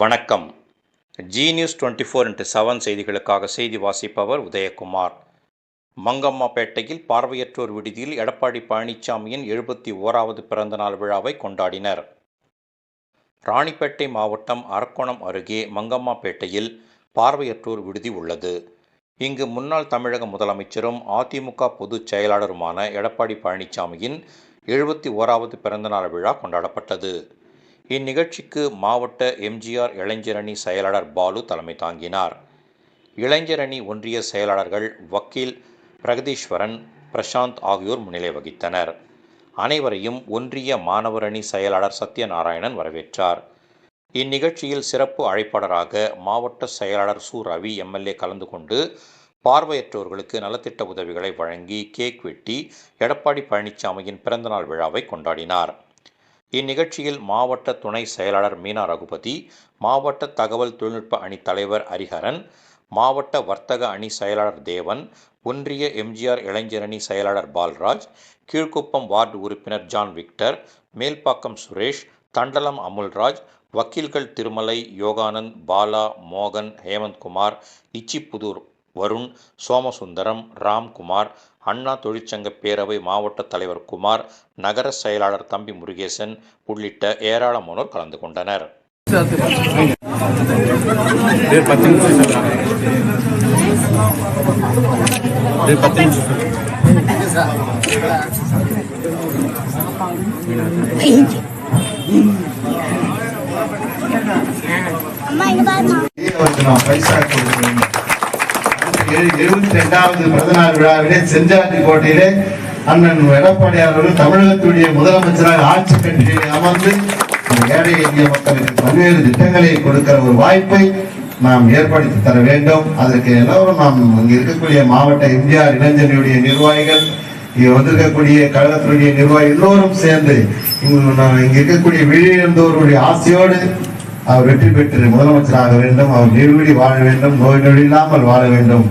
வணக்கம். G news 24x7 செய்திகளுக்காக செய்தி வாசிப்பவர் உதயகுமார். மங்கம்மாபேட்டையில் பார்வையற்றோர் விடுதியில் எடப்பாடி பழனிசாமியின் 71வது பிறந்தநாள் விழாவை கொண்டாடினர். ராணிப்பேட்டை மாவட்டம் அரக்கோணம் அருகே மங்கம்மாபேட்டையில் பார்வையற்றோர் விடுதி உள்ளது. இங்கு முன்னாள் தமிழக முதலமைச்சரும் அதிமுக பொதுச் செயலாளருமான எடப்பாடி பழனிசாமியின் 71வது பிறந்தநாள் விழா கொண்டாடப்பட்டது. இந்நிகழ்ச்சிக்கு மாவட்ட எம்ஜிஆர் இளைஞரணி செயலாளர் பாலு தலைமை தாங்கினார். இளைஞரணி ஒன்றிய செயலாளர்கள் வக்கீல் பிரகதீஸ்வரன், பிரசாந்த் ஆகியோர் முன்னிலை வகித்தனர். அனைவரையும் ஒன்றிய மாணவர் அணி செயலாளர் சத்யநாராயணன் வரவேற்றார். இந்நிகழ்ச்சியில் சிறப்பு அழைப்பாளராக மாவட்ட செயலாளர் சு. ரவி எம்எல்ஏ கலந்து கொண்டு பார்வையற்றோர்களுக்கு நலத்திட்ட உதவிகளை வழங்கி கேக் வெட்டி எடப்பாடி பழனிசாமியின் பிறந்தநாள் விழாவை கொண்டாடினார். இந்நிகழ்ச்சியில் மாவட்ட துணை செயலாளர் மீனா ரகுபதி, மாவட்ட தகவல் தொழில்நுட்ப அணி தலைவர் ஹரிஹரன், மாவட்ட வர்த்தக அணி செயலாளர் தேவன், ஒன்றிய எம்ஜிஆர் இளைஞரணி செயலாளர் பால்ராஜ், கீழ்குப்பம் வார்டு உறுப்பினர் ஜான் விக்டர், மேல்பாக்கம் சுரேஷ், தண்டலம் அமுல்ராஜ், வக்கீல்கள் திருமலை, யோகானந்த், பாலா, மோகன், ஹேமந்த்குமார், இச்சிப்புதூர் வருண், சோமசுந்தரம், ராம்குமார், அண்ணா தொழிற்சங்க பேரவை மாவட்ட தலைவர் குமார், நகர செயலாளர் தம்பி முருகேசன் உள்ளிட்ட ஏராளமானோர் கலந்து கொண்டனர். /72வது பிறந்தநாள் விழாவிலே செஞ்சாட்டிக்கோட்டையிலே அண்ணன் எடப்பாடியார் அவர்கள் தமிழகத்துடைய முதலமைச்சராக ஆட்சி கட்சியில் அமர்ந்து ஏழை எளிய மக்களுக்கு பல்வேறு திட்டங்களை கொடுக்கிற ஒரு வாய்ப்பை நாம் ஏற்படுத்தி தர வேண்டும். அதற்கு எல்லோரும் நாம் இங்க இருக்கக்கூடிய மாவட்ட எம்ஜிஆர் இளைஞர்களுடைய நிர்வாகிகள், இங்க வந்திருக்கக்கூடிய கழகத்தினுடைய நிர்வாகிகள் எல்லோரும் சேர்ந்து இங்க இருக்கக்கூடிய வெளியிலிருந்தவர்களுடைய ஆசையோடு அவர் வெற்றி பெற்று முதலமைச்சராக வேண்டும், அவர் நீர்வீடி வாழ வேண்டும், நோய் நொடி இல்லாமல் வாழ வேண்டும்.